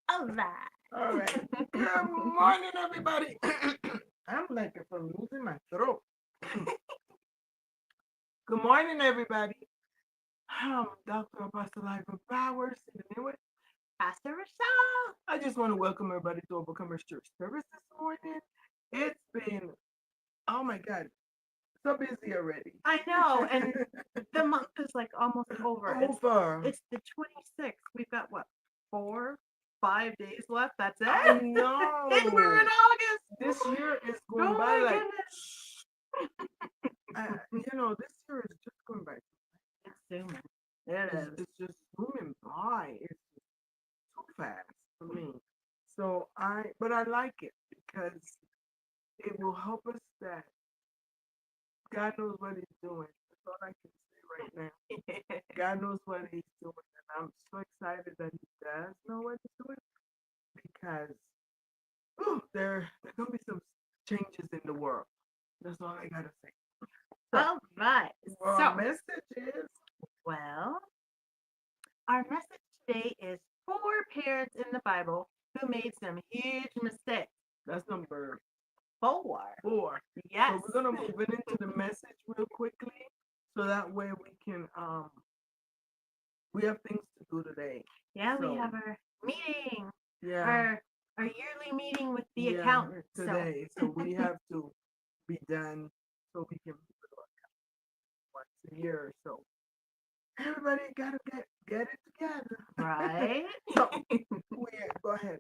All right. All right. Good morning, everybody. I'm like if I'm losing my throat. Good morning, everybody. I'm Dr. Apostle Ivan Powers. And anyway, Pastor Rochelle. I just want to welcome everybody to Overcomers Church service this morning. It's been, oh my God, so busy already. I know, and the month is like almost over. Over. It's the 26th. We've got what, 5 days left? That's it. I know. And we're in August. This year is going Oh by my like, goodness. this year is just going by. It's zooming. It is. It's just zooming by. It's just too fast for me. But I like it because it will help us that God knows what He's doing. That's all I can say right now. God knows what He's doing, and I'm so excited that He does know what He's doing because there gonna be some changes in the world. That's all I gotta say. So, All right. our message is Well, our message today is 4 parents in the Bible who made some huge mistakes. that's number 4. 4. Yes. So we're gonna move it into the message real quickly, so that way we can we have things to do today. Yeah, we So have our meeting, yeah, our yearly meeting with the yeah, accountant. today. So we have to be done so we can move it on once a year or so. Everybody gotta get it together. Right? So go ahead.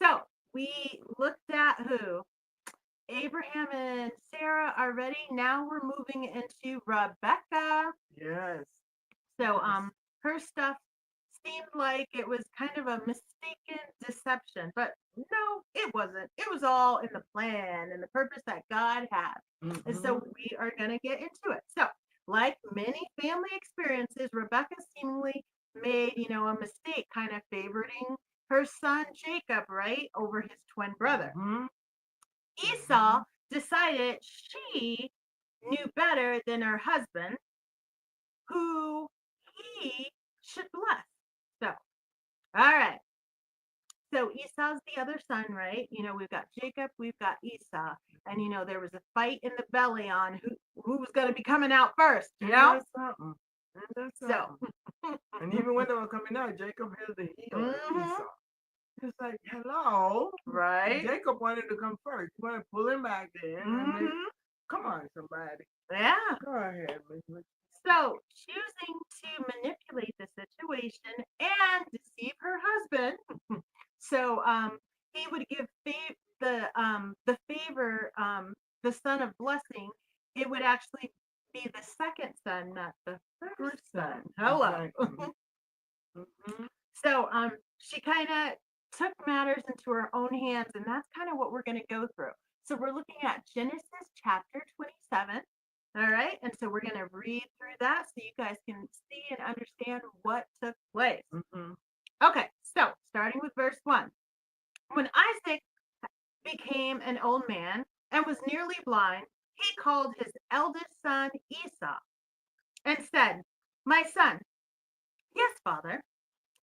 So we looked at who? Abraham and Sarah are ready. Now we're moving into Rebecca. Yes. So Yes. her stuff seemed like it was kind of a mistaken deception, but no, it wasn't. It was all in the plan and the purpose that God had. And so Mm-hmm. we are going to get into it. So, like many family experiences, Rebecca seemingly made, a mistake kind of favoring her son Jacob, right, over his twin brother. Mm-hmm. Esau decided she knew better than her husband, who he should bless. So, all right. So Esau's the other son, right? We've got Jacob, we've got Esau, and there was a fight in the belly on who was going to be coming out first. That's something. That's So, something. And even when they were coming out, Jacob held the heel of mhm, Esau. It's like, hello. right? Jacob wanted to come first. You want to pull him back then. And then, Hmm. come on, somebody. Yeah. Go ahead, Miss. So choosing to manipulate the situation and deceive her husband. So he would give the favor, the son of blessing. It would actually be the second son, not the first son. Hello. Exactly. Mm-hmm. So she kind of took matters into her own hands, and that's kind of what we're going to go through. So we're looking at Genesis chapter 27. All right. And so we're going to read through that so you guys can see and understand what took place. Mm-hmm. Okay. So starting with verse 1. When Isaac became an old man and was nearly blind, he called his eldest son Esau and said, "My son." "Yes, father."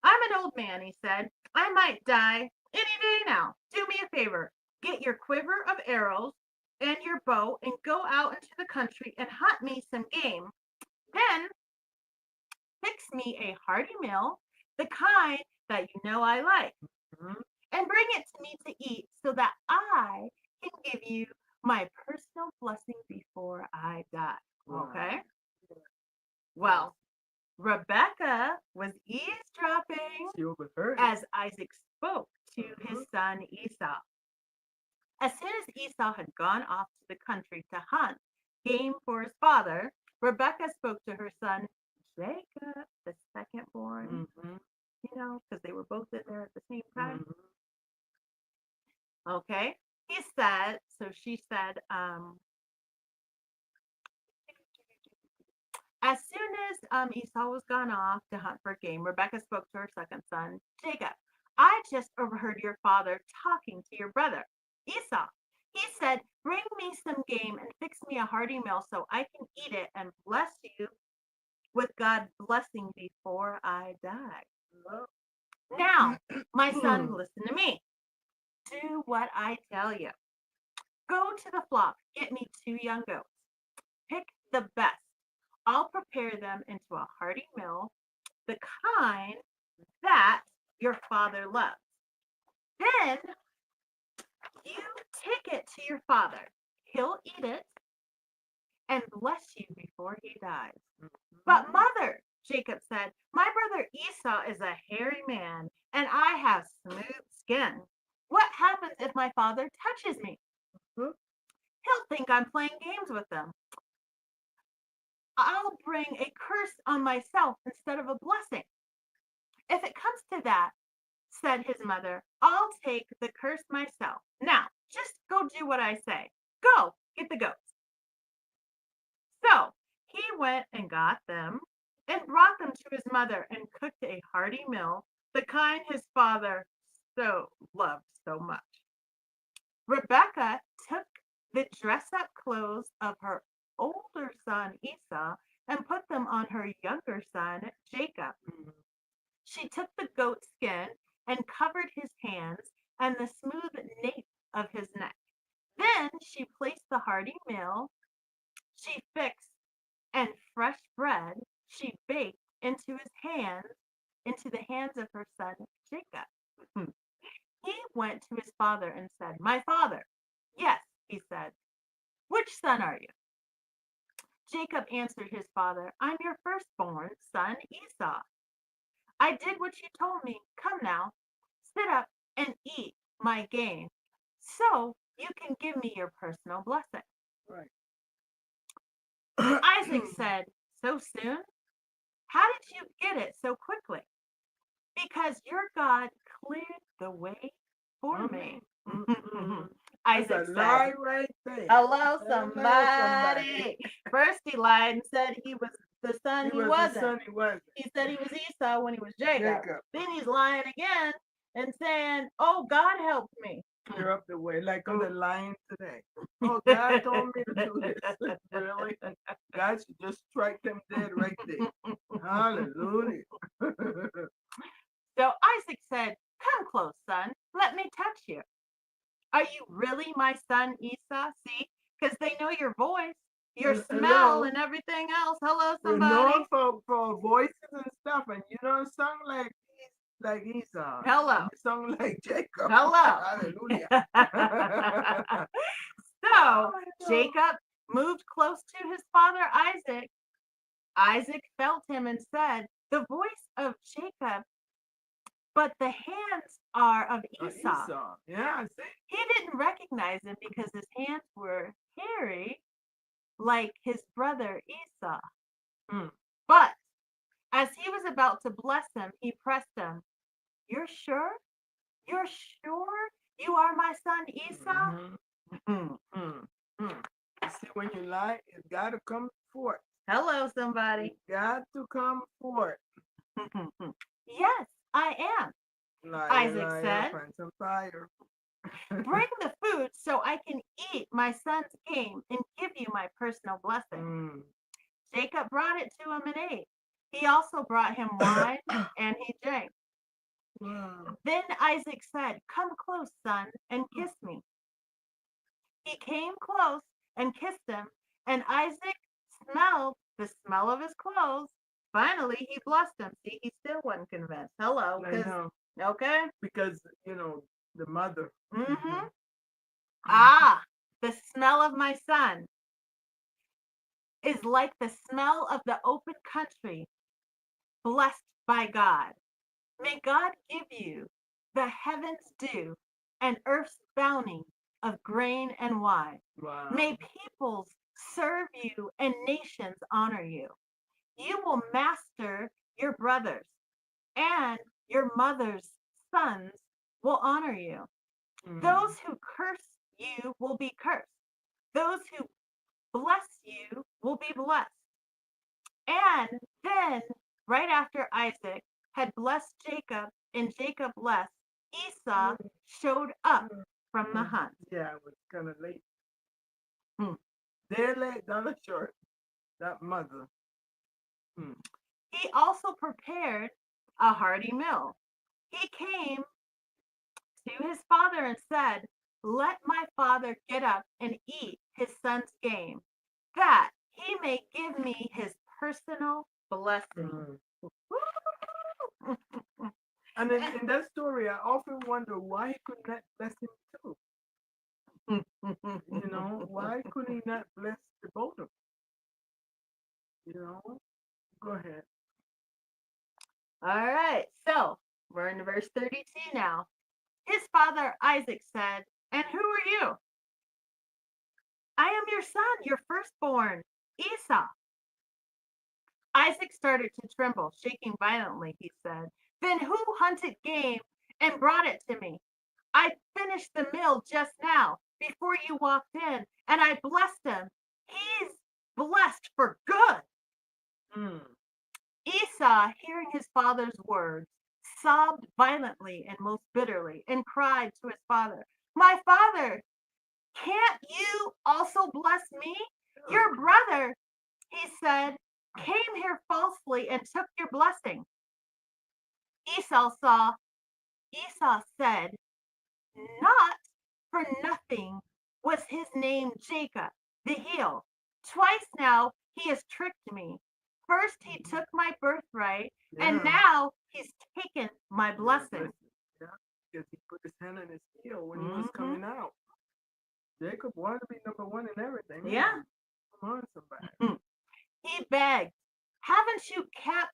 "I'm an old man," he said. "I might die any day now. Do me a favor. Get your quiver of arrows and your bow and go out into the country and hunt me some game. Then fix me a hearty meal, the kind that you know I like, Mm-hmm. and bring it to me to eat so that I can give you my personal blessing before I die." Wow. Okay? Well, Rebecca was eavesdropping She overheard it. as Isaac spoke to Mm-hmm. his son Esau. As soon as Esau had gone off to the country to hunt game for his father, Rebecca spoke to her son Jacob, the second born, Mm-hmm. because they were both in there at the same time. Mm-hmm. Okay. She said, as soon as Esau was gone off to hunt for game, Rebecca spoke to her second son, Jacob. "I just overheard your father talking to your brother, Esau. He said, 'Bring me some game and fix me a hearty meal so I can eat it and bless you with God's blessing before I die.'" Hello. Now, my son, listen to me. Do what I tell you. Go to the flock, get me 2 young goats. Pick the best. I'll prepare them into a hearty meal, the kind that your father loves. Then you take it to your father. He'll eat it and bless you before he dies. But mother, Jacob said, my brother Esau is a hairy man, and I have smooth skin. What happens if my father touches me? Mhm. He'll think I'm playing games with him. I'll bring a curse on myself instead of a blessing. If it comes to that, said his mother, I'll take the curse myself. Now, just go do what I say. Go, get the goats. So he went and got them and brought them to his mother and cooked a hearty meal, the kind his father so loved so much. Rebecca took the dress up clothes of her older son Esau and put them on her younger son Jacob. Mhm. She took the goat skin and covered his hands and the smooth nape of his neck. Then she placed the hearty meal she fixed and fresh bread she baked into the hands of her son Jacob. He went to his father and said, my father. Yes, he said. Which son are you? Jacob answered his father, I'm your firstborn son Esau. I did what you told me. Come now, sit up and eat my game so you can give me your personal blessing. Right. Isaac said, so soon? How did you get it so quickly? Because your God cleared the way for me. Mhm. Isaac That's a said, lie right there. hello, Hello, somebody. First he lied and said he was the son He he was the wasn't. son he wasn't. He said he was Esau when he was Jacob. Jacob. Then he's lying again and saying, oh, God helped me. Clear up the way, like on the line today. Oh, God told me to do this. Really? God should just strike them dead right there. Hallelujah. So Isaac said, come close, son. Let me touch you. Are you really my son Esau? See, because they know your voice, your smell, Hello. and everything else. Hello, We're somebody. known for voices and stuff, and you don't sound like Esau. Hello. You sound like Jacob. Hello. Hallelujah. So Oh, my God. Jacob moved close to his father Isaac. Isaac felt him and said, the voice of Jacob, but the hands are of Esau. Esau. Yeah, see? He didn't recognize him because his hands were hairy like his brother Esau. Mm. But as he was about to bless him, he pressed him. You're sure? You're sure you are my son Esau? Mhm. You see, when you lie, it's got to come forth. Hello, somebody. It's got to come forth. Yes, I am. Liar, Isaac liar, said. find some fire. Bring the food so I can eat my son's game and give you my personal blessing. Mm. Jacob brought it to him and ate. He also brought him wine and he drank. Wow. Then Isaac said, come close, son, and kiss me. He came close and kissed him, and Isaac smelled the smell of his clothes. Finally, he blessed him. See, he still wasn't convinced. Hello. I know. Okay. Because, the mother. Mm-hmm. Ah, the smell of my son is like the smell of the open country, blessed by God. May God give you the heavens dew and earth's bounty of grain and wine. Wow. May peoples serve you and nations honor you. You will master your brothers, and your mother's sons will honor you. Mhm. Those who curse you will be cursed. Those who bless you will be blessed. And then, right after Isaac had blessed Jacob and Jacob blessed, Esau showed up from the hunt. Yeah, it was kind of late. Hmm. They're late, dollar short. That mother. He also prepared a hearty meal. He came to his father and said, "Let my father get up and eat his son's game, that he may give me his personal blessing." Mm. And in that story, I often wonder why he could not bless him too. You know, why could he not bless the both of them? You know, go ahead. All right, so we're in verse 32 now. His father Isaac said, "And who are you?" "I am your son, your firstborn, Esau." Isaac started to tremble, shaking violently. He said, "Then who hunted game and brought it to me? I finished the meal just now before you walked in, and I blessed him. He's blessed for good." Mm. Esau, hearing his father's words, sobbed violently and most bitterly and cried to his father, "My father, can't you also bless me? Your brother," he said, "came here falsely and took your blessing." Esau saw, Esau said, "Not for nothing was his name Jacob, the heel. Twice now he has tricked me. First he took my birthright, and Yeah. now he's taken my Yeah, blessing." yeah, because he put his hand on his heel when he was Mhm. coming out. Jacob wanted to be number one in everything. Yeah. Come on, somebody. He begged, "Haven't you kept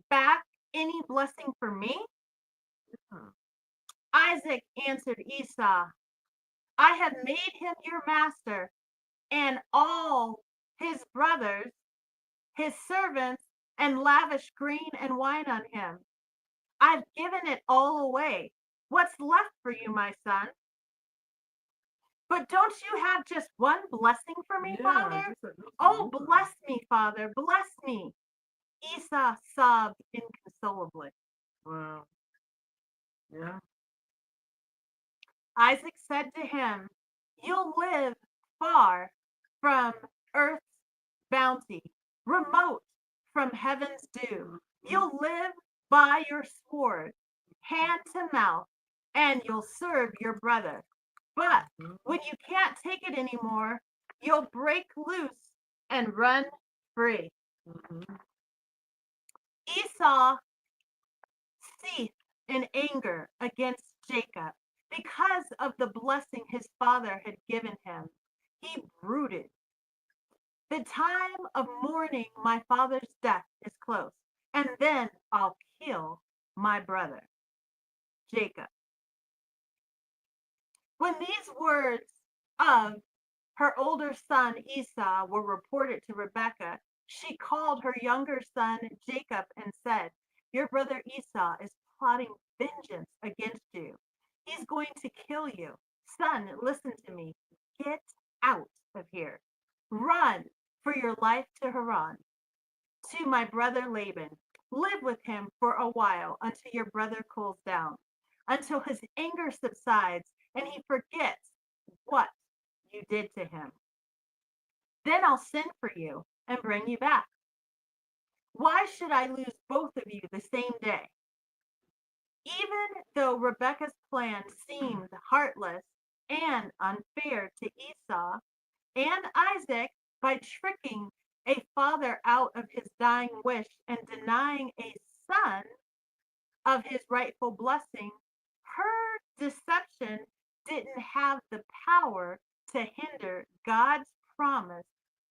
back any blessing for me?" Huh. Isaac answered Esau, "I have made him your master, and all his brothers, his servants, and lavished grain and wine on him. I've given it all away. What's left for you, my son? But don't you have just one blessing for me, Yeah, father? just at least Oh, one. bless me, father, bless me." Esau sobbed inconsolably. Wow. Yeah. Isaac said to him, "You'll live far from earth's bounty, remote from heaven's dew. You'll live by your sword, hand to mouth, and you'll serve your brother. But Mhm. when you can't take it anymore, you'll break loose and run free." Mhm. Esau seethed in anger against Jacob because of the blessing his father had given him. He brooded, "The time of mourning my father's death is close, and then I'll kill my brother, Jacob." When these words of her older son Esau were reported to Rebekah, she called her younger son Jacob and said, "Your brother Esau is plotting vengeance against you. He's going to kill you. Son, listen to me. Get out of here. Run for your life to Haran, to my brother Laban. Live with him for a while until your brother cools down, until his anger subsides and he forgets what you did to him. Then I'll send for you and bring you back. Why should I lose both of you the same day?" Even though Rebekah's plan seemed heartless and unfair to Esau and Isaac, by tricking a father out of his dying wish and denying a son of his rightful blessing, her deception didn't have the power to hinder God's promise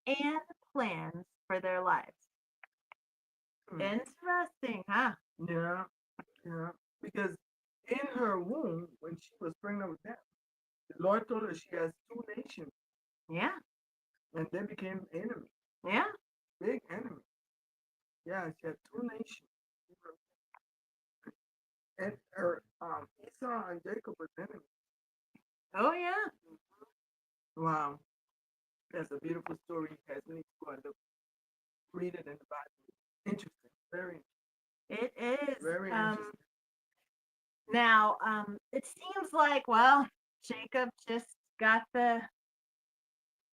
and plans for their lives. Hmm. Interesting, huh? Yeah. Yeah. Because in her womb, when she was pregnant with them, the Lord told her she has two nations, Yeah, and they became enemies, yeah. big enemies. Yeah, she had two nations. And her Esau and Jacob were enemies. Oh, yeah. Wow. That's a beautiful story. You guys need to go and look, read it in the Bible. Interesting. Very, It is. very interesting. Now, it seems like, well, Jacob just got the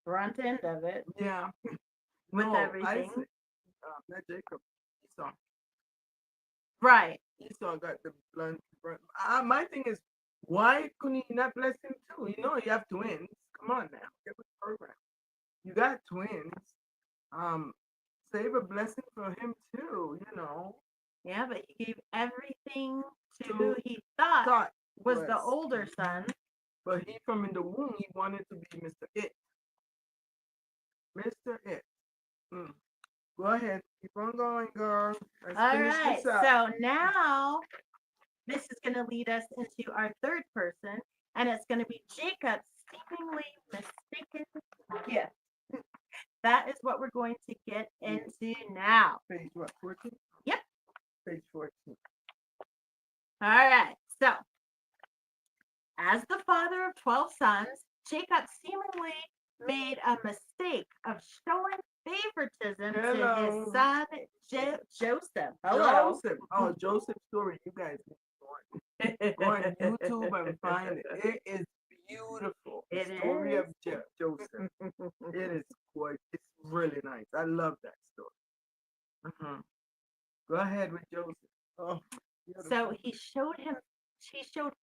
front end of it Yeah. with No, everything. Isaac, not Jacob. Esau. Right. Esau got the blunt. My thing is, why couldn't he not bless him too? You know, you have twins. Come on now, get with the program. You got twins. Um, save a blessing for him too. You know, Yeah, but he gave everything to who to he thought thought was the was, older son. but he from in the womb he wanted to be Mr. It, Mr. It. Mm. Go ahead, keep on going, girl. Let's All finish right, this up. so now this is going to lead us into our third person, and it's going to be Jacob's seemingly mistaken gift. That is what we're going to get into now. Page what? 14. Yep. Page 14. All right, so as the father of 12 sons, Jacob seemingly made a mistake of showing favoritism to Hello. his son Joseph. Hello. Joseph. Oh, Joseph's story. You guys need to go on YouTube and find it. It is beautiful. The It story is. of Joseph. It is quite. It's really nice. I love that story. Go ahead with Joseph. Oh, So he showed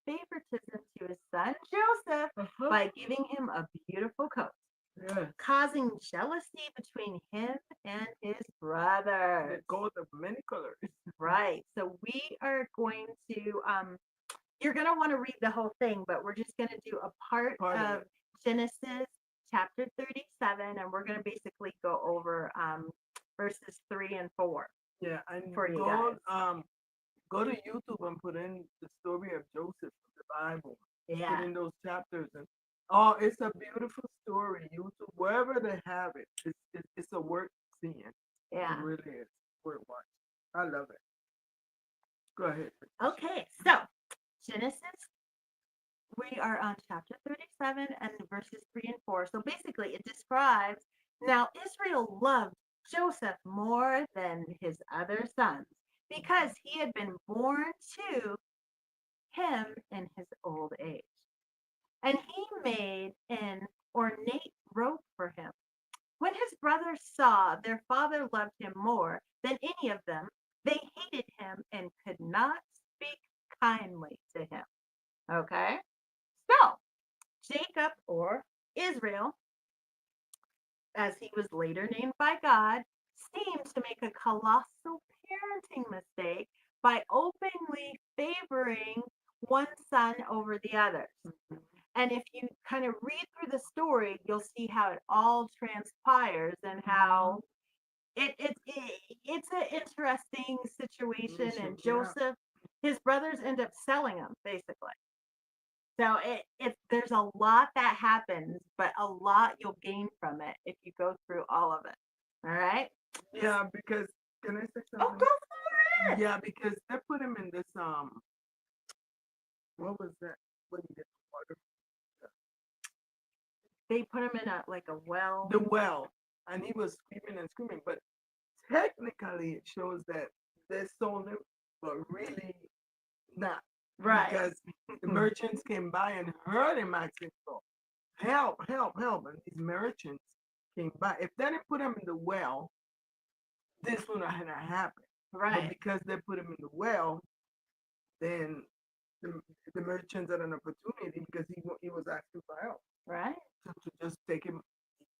favoritism to his son Joseph Uh-huh. by giving him a beautiful coat, Yes. causing jealousy between him and his The brothers. coat of many colors. Right. So we are going to you're going to want to read the whole thing, but we're just going to do a part Part of of it. Genesis chapter 37, and we're going to basically go over verses 3 and 4 Yeah, and for you go guys. go to YouTube and put in the story of Joseph in the Bible. Yeah. Put in those chapters and oh, it's a beautiful story. YouTube, wherever they have it, it's a worth seeing. Yeah. It really is worth watching. I love it. Go ahead. Okay. So, Genesis, we are on chapter 37 and verses 3 and 4. So basically, it describes now Israel loved Joseph more than his other sons because he had been born to him in his old age. And he made an ornate robe for him. When his brothers saw their father loved him more than any of them, they hated him and could not speak kindly to him. Okay? So, Jacob, or Israel, as he was later named by God, seemed to make a colossal parenting mistake by openly favoring one son over the others. And if you kind of read through the story, you'll see how it all transpires and how it's an interesting situation. And Joseph, his brothers end up selling him basically. So there's a lot that happens, but a lot you'll gain from it if you go through all of it. All right. Yeah, because can I say Oh, something? go for it. Yeah, because they put him in this what was that? When you get the water? They put him in a well. The well, and he was screaming and screaming. But technically, it shows that they sold him, but really not. Right. Because the merchants came by and heard him asking for help, help, help, and these merchants came by. If they didn't put him in the well, this would not have happened. Right. But because they put him in the well, then the merchants had an opportunity because he was asking for help. Right. To just take him.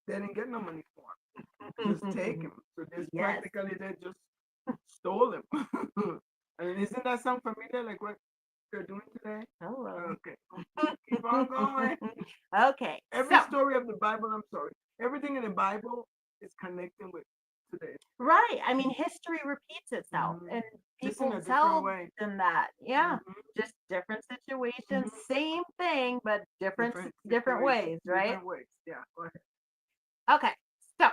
They didn't get no money for him. Just take him. So this practically they just stole him. I mean, isn't that something familiar like what they're doing today? Hello. Okay. Keep on going. Okay. Every story of the Bible, I'm sorry. Everything in the Bible is connecting with today. Right. I mean, history repeats itself, and Just in people a tell different way. them that. Yeah. Just different situations, same thing, but different ways, right? Different ways. Yeah. Go ahead. Okay. So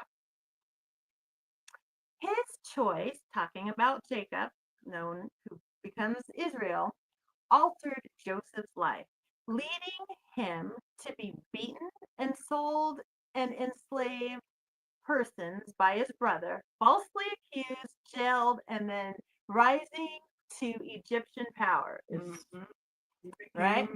his choice, talking about Jacob, known who becomes Israel, altered Joseph's life, leading him to be beaten and sold and enslaved persons by his brother, falsely accused, jailed, and then rising to Egyptian power. He became Right?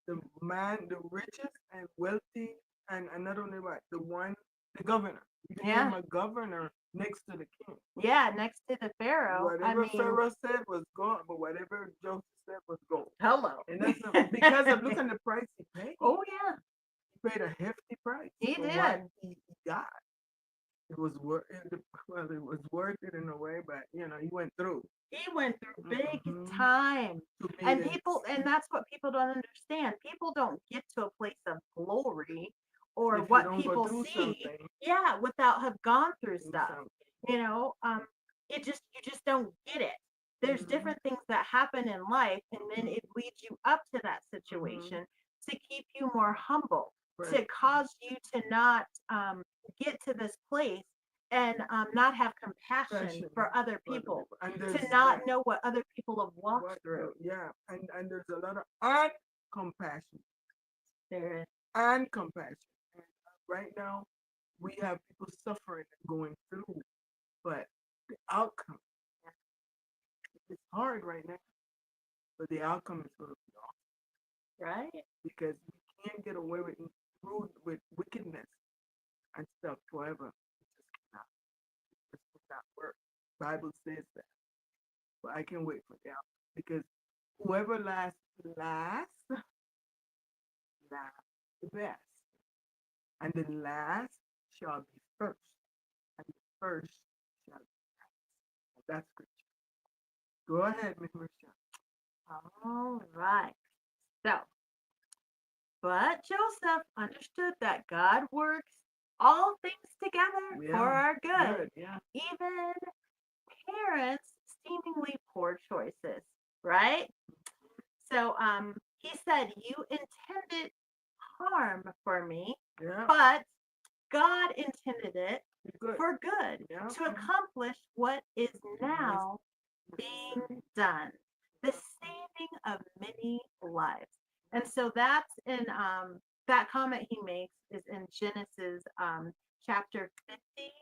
the man, the richest and wealthy, and not only that, the governor He Yeah. became a governor next to the king. Yeah, next to the Pharaoh. I Whatever mean, Pharaoh said was gold, but whatever Joseph said was gold. hello. And that's because of look at the price he paid. Oh yeah, He paid a hefty price he for what did. he got. It was worth well, it was worth it in a way, but he went through He went through big Mhm. time. to be And this. that's what people don't understand. People don't get to a place of glory or If you what don't go people through see, something, yeah, without have gone through do stuff. something. You know, you just don't get it. There's Mhm. different things that happen in life, and then it leads you up to that Mhm. situation to keep you more humble, to Right. cause you to not get to this place and not have compassion Passion for other for other people, people. And to there's not that know what other people have walked what through. yeah, and there's a lot of uncompassion. There is. Uncompassion. And right now we have people suffering and going through, but the outcome is hard right now. But the outcome is going to be awesome Right? because we can't get away with wickedness and stuff forever. It just cannot. It just will not work. Bible says that. But I can wait for the outcome because whoever last, last the best. And the last shall be first. And the first shall be last. That's scripture. Go ahead, Miss Michelle. All right. So, but Joseph understood that God works all things together for Yeah. our good, Good. Yeah. even parents' seemingly poor choices, right? So, he said, "You intended harm for me, Yeah. but God intended it Good. for good Yeah. to accomplish what is now being done, the saving of many lives." And so that's in that comment he makes is in Genesis chapter 50,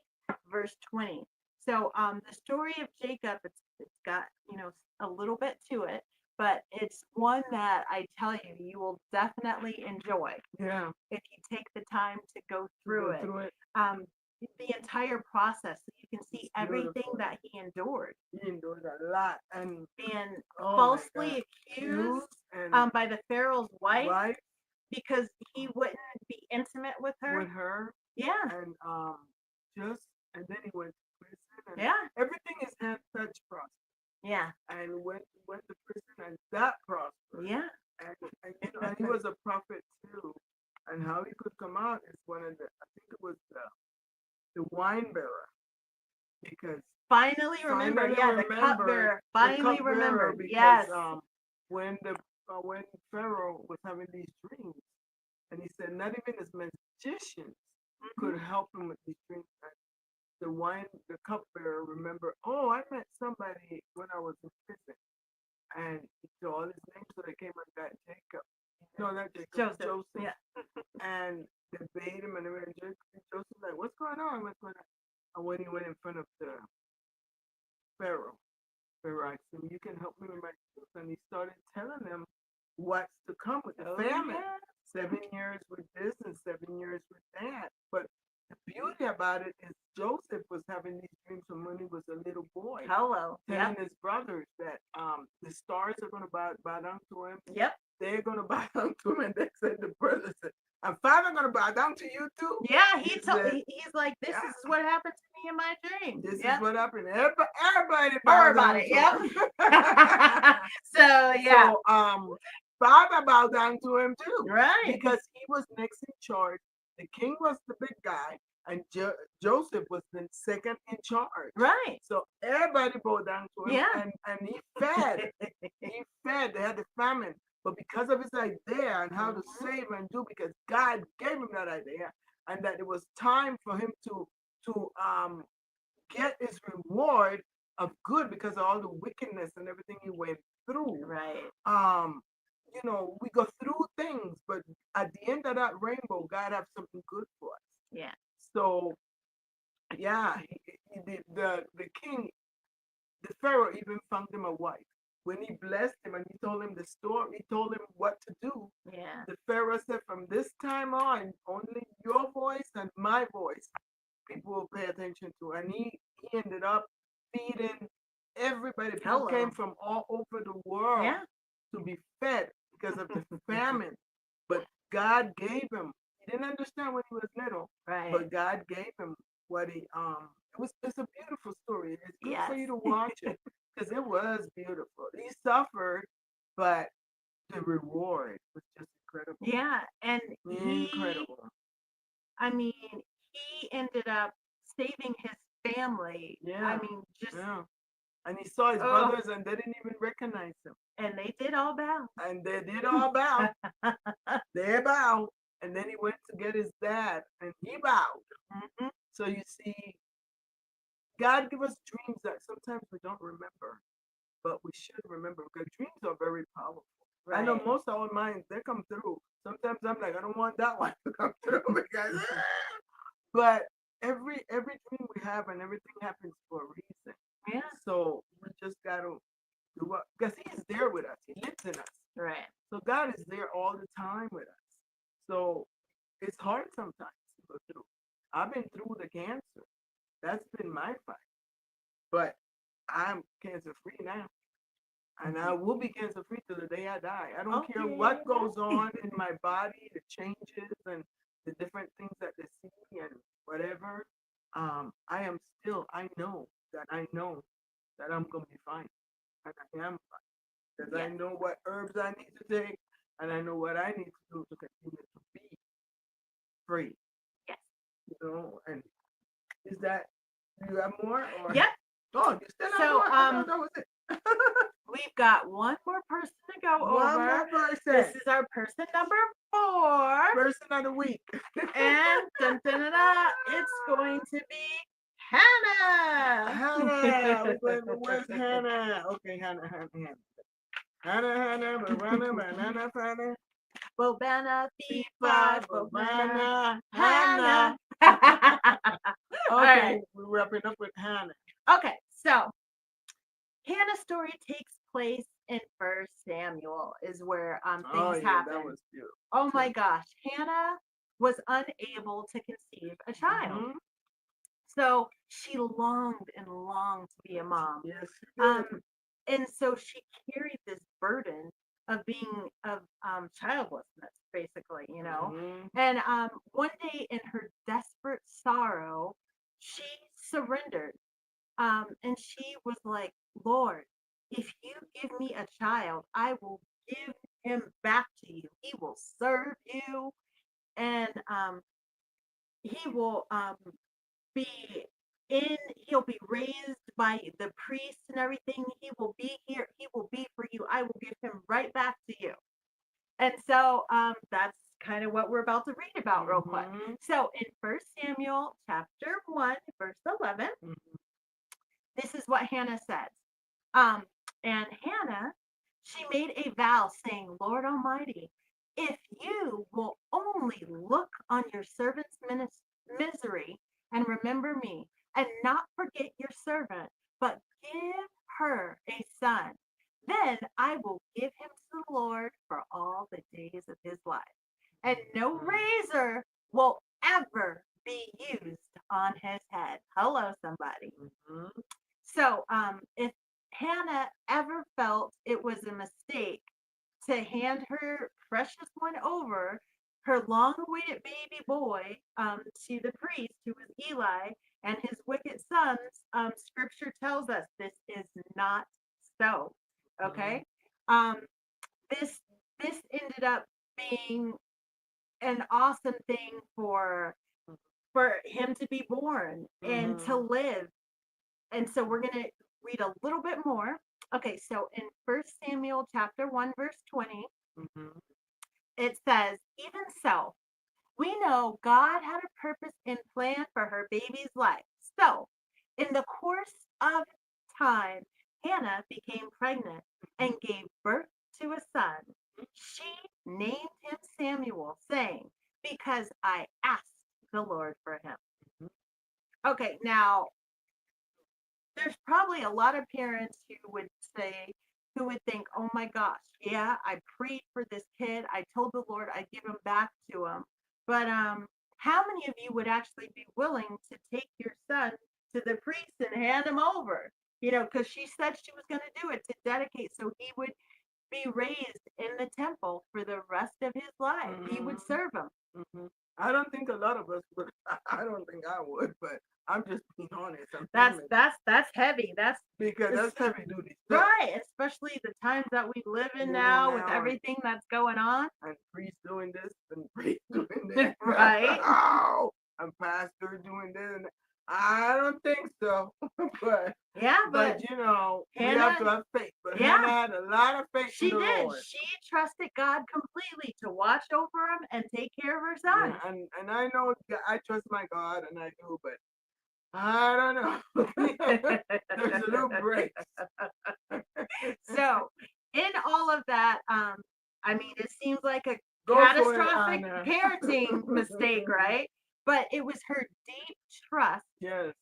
verse 20. So the story of Jacob, it's got a little bit to it, but it's one that I tell you you will definitely enjoy Yeah. if you take the time to go through Go it. through it. Um, the entire process, so you can see It's everything beautiful. that he endured, He endured a lot. And being oh my falsely God. accused And by the Pharaoh's wife wife because he wouldn't be intimate with her. with her Yeah, and just and then he went to prison and yeah, everything is hand touch process. yeah, And went to prison and that prospered. yeah. And he was a prophet too. And how he could come out is one of the I think it was the wine bearer because Finally remember, finally yeah, the remembered cupbearer the finally cupbearer remembered. because Yes. when Pharaoh was having these dreams and he said not even his magicians could help him with these dreams. And the cupbearer remember, oh, I met somebody when I was in prison. And he told all his names, so they came and got Jacob. No, not Jacob, Joseph. Joseph. Yeah. And they bade him, and they went, Joseph like, what's going on? What's going on? And when he went in front of the Pharaoh, Pharaoh asked him, you can help me with my truth. And he started telling them what's to come with the Oh, famine. yeah. 7 years with this and 7 years with that. But the beauty about it is Joseph was having these dreams from when he was a little boy, Hello. telling Yep. his brothers that the stars are going to bow down to him. Yep. They're going to bow down to him. And they said, the brothers said, and Father going to bow down to you too. Yeah, He said, he's like, this yeah, is what happened to me in my dream. this Yep. is what happened. Everybody bow Heard about down it. to Yep. him. So yeah. So Father bowed down to him too. Right. Because he was next in charge. The king was the big guy, and Joseph was the second in charge. Right. So everybody bowed down to him, Yeah. and he fed. He fed. They had the famine, but because of his idea and how to save and do, because God gave him that idea, and that it was time for him to get his reward of good because of all the wickedness and everything he went through. Right. We go through things, but at the end of that rainbow, God have something good for us. Yeah. So, yeah, the king, the Pharaoh even found him a wife. When he blessed him and he told him the story, he told him what to do. Yeah. The Pharaoh said, from this time on, only your voice and my voice people will pay attention to. And he ended up feeding everybody. People came Hello. from all over the world Yeah. to be fed because of the famine. But God gave him. He didn't understand when he was little, Right. but God gave him what he it's a beautiful story. It's good for Yes. you to watch it because it was beautiful. He suffered, but the reward was just incredible. Yeah. And Incredible. I mean, he ended up saving his family. I Yeah. mean, just, Yeah. And he saw his oh, brothers and they didn't even recognize him. and they did all bow. And they did all bow. They bowed. And then he went to get his dad and he bowed. Mhm. So you see, God give us dreams that sometimes we don't remember, but we should remember because dreams are very powerful. I know Right. most of our minds, they come through. Sometimes I'm like, I don't want that one to come through because, but every dream we have and everything happens for a reason. Yeah. So we just gotta do what, because He's there with us. He lives in us. Right. So God is there all the time with us. So it's hard sometimes to go through. I've been through the cancer. That's been my fight. But I'm cancer free now. And I will be cancer free till the day I die. I don't care what goes on in my body, the changes and the different things that they see and whatever. I am still, I know that I'm going to be fine. And I am fine. Because I Yes. know what herbs I need to take and I know what I need to do to continue to be free. Yes. You know, and is that, do you have more? Or? Yep. Oh, you still have So, more? I thought that was it. we've got one more person to go One over. more person. This is our person number 4. Person of the week. And dun, dun, dun, dun, it's going to be Hannah. Hannah. Where's Hannah? Okay, Hannah. Banana, Hannah. Bobana, FIFA, FIFA, Bobana, Bobana, Hannah. Hannah. All Okay, right. we're wrapping up with Hannah. Okay, so Hannah's story takes place in First Samuel, is where things happen. That was beautiful. Oh my gosh, Hannah was unable to conceive a child. Mhm. So she longed and longed to be a mom. Yes, she did. And so she carried this burden of being of childlessness, basically, you know. Mhm. And one day in her desperate sorrow, she surrendered. And she was like, Lord, if you give me a child, I will give him back to you. He will serve you, and he will be he'll be raised by the priest and everything. He will be here. He will be for you. I will give him right back to you. And so that's kind of what we're about to read about real quick. Mhm. So in First Samuel chapter 1, verse 11, Mhm. this is what Hannah says. Um, and Hannah, she made a vow saying, Lord Almighty, if you will only look on your servant's misery and remember me, and not forget your servant, but give her a son, then I will give him to the Lord for all the days of his life. And no razor will ever be used on his head. Hello, somebody. Mhm. So, if Hannah ever felt it was a mistake to hand her precious one over, her long-awaited baby boy, to the priest, who was Eli, and his wicked sons, Scripture tells us this is not so. Okay, um, this this ended up being an awesome thing for him to be born and to Mhm. live. And so we're going to read a little bit more. Okay, so in First Samuel chapter 1 verse 20, Mhm. it says, "Even so, we know God had a purpose and plan for her baby's life. So, in the course of time, Hannah became pregnant and gave birth to a son. She named him Samuel, saying, because I asked the Lord for him." Okay, now there's probably a lot of parents who would think, oh my gosh, yeah, I prayed for this kid. I told the Lord I'd give him back to him. But how many of you would actually be willing to take your son to the priest and hand him over? Because she said she was going to do it to dedicate so he would be raised in the temple for the rest of his life. He would Hmm. serve him. Hmm. I don't think a lot of us would. I don't think I would, but I'm just being honest. I'm That's human that's that's heavy. because This- that's heavy duty stuff. right, especially the times that we live in Living now with now everything that's going on. and priest doing this and priest doing that. Right? Oh, and pastor doing this. And I don't think so. but Yeah, but but we have Hannah, to have faith. But yeah, Hannah had a lot of faith in she the did. Lord. She trusted God completely to watch over him and take care of her Yeah, son. and I know I trust my God and I do, but I don't know. There's a little break. So, in all of that, I mean, it seems like a Go for it, catastrophic Anna. parenting mistake, right? But it was her deep trust Yes.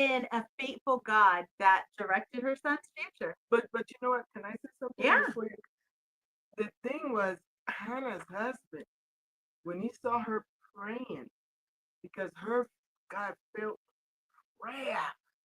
in a faithful God that directed her son's future. But you know what? Can I say something Yeah. before you? The thing was Hannah's husband when he saw her praying because her God felt prayer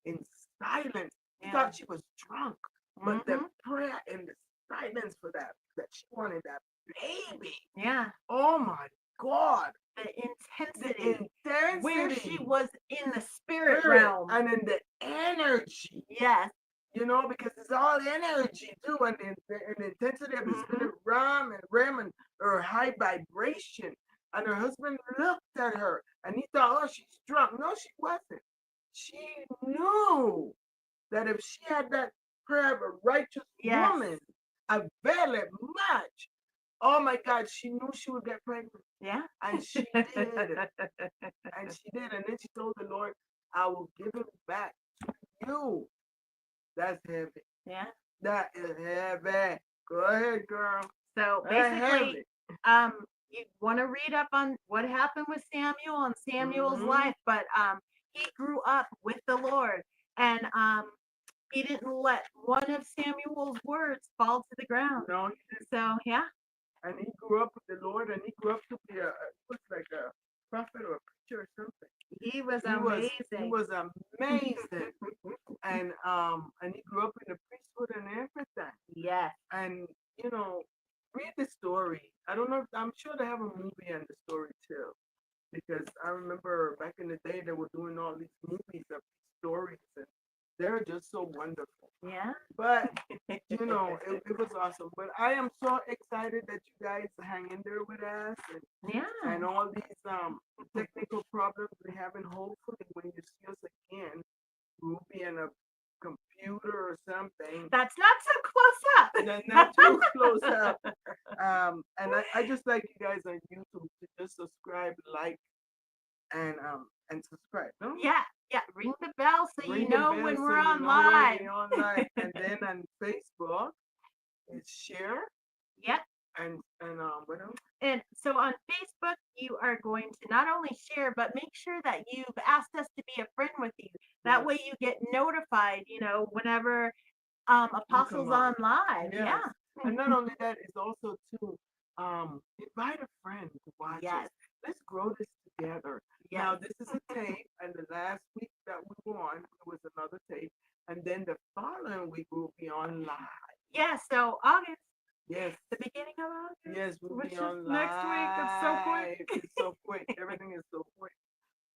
in silence. He Yeah. thought she was drunk, but the Mhm. prayer in the silence for that she wanted that baby. Yeah. Oh my God. The The intensity intensity. where she was in the spirit Spirit realm. and in the energy. Yes. Because it's all energy too, and the intensity of the Mhm. spirit realm and her high vibration. And her husband looked at her and he thought, oh, she's drunk. No, she wasn't. She knew that if she had that prayer of a righteous Yes. woman, availeth much. Oh my God, she knew she would get pregnant. Yeah. And she did. And she did. And then she told the Lord, I will give him back to you. That's heavy. Yeah. That is heavy. Go ahead, girl. So That's basically, heavy. you want to read up on what happened with Samuel and Samuel's Mhm. life, but he grew up with the Lord, and he didn't let one of Samuel's words fall to the ground. No, he didn't. So yeah, And he grew up with the Lord, and he grew up to be was like a prophet or a preacher or something. he was He was amazing. amazing, and he grew up in the priesthood and everything. Yes. And read the story. I don't know. I'm sure they have a movie and the story too, because I remember back in the day they were doing all these movies of stories, and they're just so wonderful. Yeah. But it was awesome. But I am so excited that you guys hang in there with us, Yeah. and all these technical problems we have, and hopefully when you see us again, we'll be in a computer or something. That's not so close up. Not too close up. And I just like you guys on YouTube to just subscribe, like, and subscribe. No? Yeah. Yeah. Ring the bell so Ring you the know bell when so we're you on know live. when we're on live. And then on Facebook, it's share Yep. and what else? And so on Facebook, you are going to not only share, but make sure that you've asked us to be a friend with you. That Yes. way you get notified, whenever Apostles on. on live. Yes. Yeah. And not only that, it's also to invite a friend to watch Yes. us. Let's grow this together. Yes. Now this is a tape, and the last week that we were on, it was another tape, and then the following week we'll be on live. Yeah. So August, Yes. the beginning of August. Yes, we'll which be is on next week. It's so quick. live. It's so quick. Everything is so quick.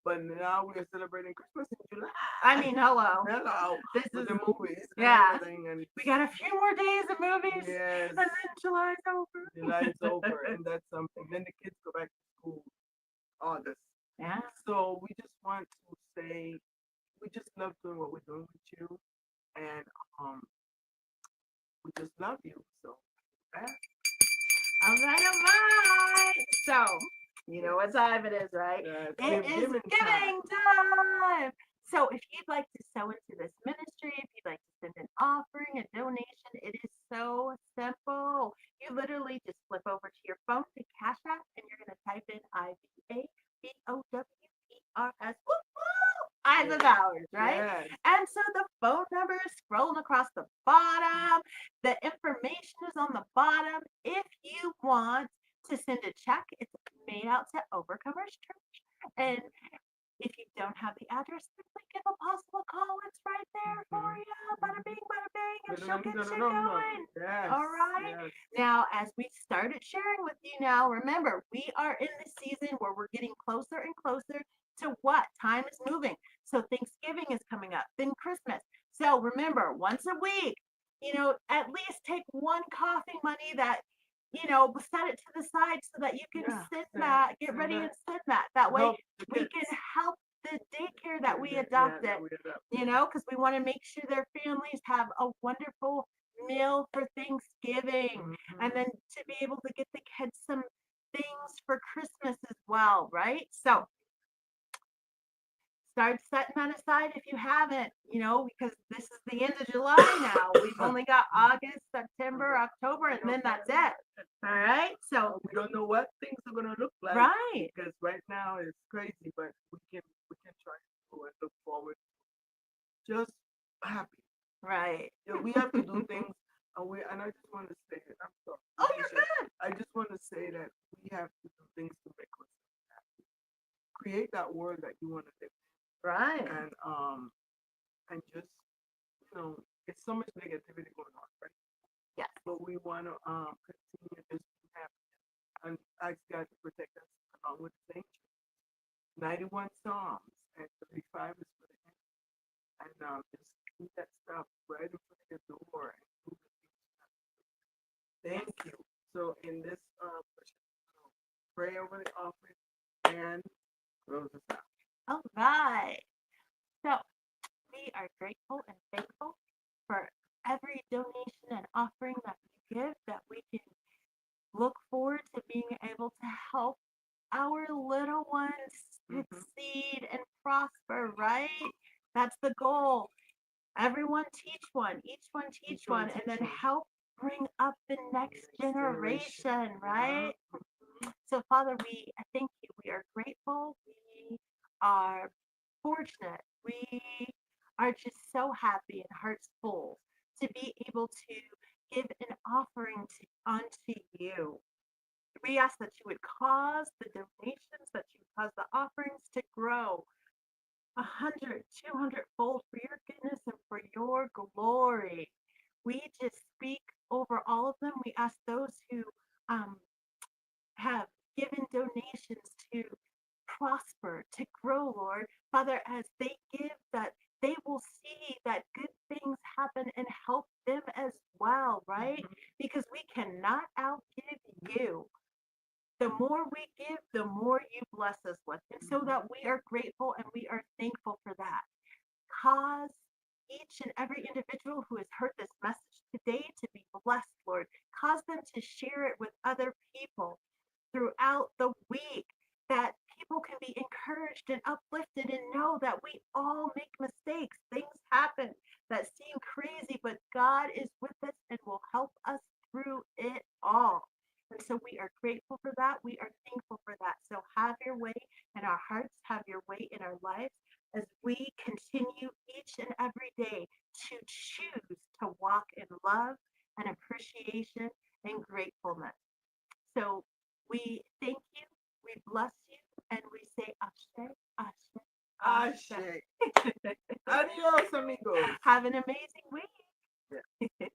But now we are celebrating Christmas in July. I mean, hello. Hello. This With is the movies. And yeah. everything, and We got a few more days of movies, yes. and then July's over. July's over, and that's something. Then the kids go back to school August. Yeah. So we just want to say we just love doing what we're doing with you, and we just love you. So All right. So, you know what time it is, right? It is giving time. So, if you'd like to sow into this ministry, if you'd like to send an offering, a donation, it is so simple. You literally just flip over to your phone to Cash App, and you're going to type in IVABOWERS. Eyes of ours, right? Yes. And so the phone number is scrolling across the bottom. The information is on the bottom. If you want to send a check, it's made out to Overcomers Church. And if you don't have the address, simply give Apostle a call. It's right there for you. Bada bing, bada bing, and she'll get you going. Yes. All right. Yes. Now, as we started sharing with you now, remember, we are in the season where we're getting closer and closer to what? Time is moving. So Thanksgiving is coming up, then Christmas. So remember, once a week, at least take one coffee money that, set it to the side so that you can Yeah, send send- that, get send ready that. and send that. That way Help the we kids. can help the daycare that we Yeah, adopted, that we adopt. because we want to make sure their families have a wonderful meal for Thanksgiving and Mhm. then to be able to get the kids some things for Christmas as well, right? So start setting that aside if you haven't, because this is the end of July now. We've only got August, September, October, and then that's it. All right. So We don't know what things are gonna look like right. because right now it's crazy, but we can try to and look forward. Just happy. Right. Yeah, we have to do things, and I just want to say that I'm sorry. Oh, you're good. I just want to say that we have to do things to make us happy. Create that world that you want to live Right. in, and just it's so much negativity going on, right? Yes. But we want to continue just be happy and ask God to protect us along with the angels. 91 Psalms and 35 is for the end. And just keep that stuff right in front of your door and do the things you have to do. Thank you. So in this pray over the offering and close us out. All right. So we are grateful and thankful for every donation and offering that we give, that we can look forward to being able to help our little ones succeed and prosper, right? That's the goal. Everyone teach one, each one teach one, and then help bring up the next generation, right? So, Father, we thank you. We are grateful. We are fortunate. We are just so happy and hearts full to be able to give an offering unto you. We ask that you would cause the donations, that you would cause the offerings to grow 100, 200 fold for your goodness and for your glory. We just speak over all of them. We ask those who um, have given donations to prosper, to grow, Lord. Father, as they give, that they will see that good things happen and help them as well, right? Because we cannot outgive you. The more we give, the more you bless us with. And so that we are grateful and we are thankful for that. Cause each and every individual who has heard this message today to be blessed, Lord. Cause them to share it with other people throughout the week, that people can be encouraged and uplifted and know that we all make mistakes. Things happen that seem crazy, but God is with us and will help us through it all. And so we are grateful for that. We are thankful for that. So have your way in our hearts, have your way in our lives as we continue each and every day to choose to walk in love and appreciation and gratefulness. So we thank you, we bless you, and we say ashe, ashe, Ashe. Adios, amigos. Have an amazing week. Yeah.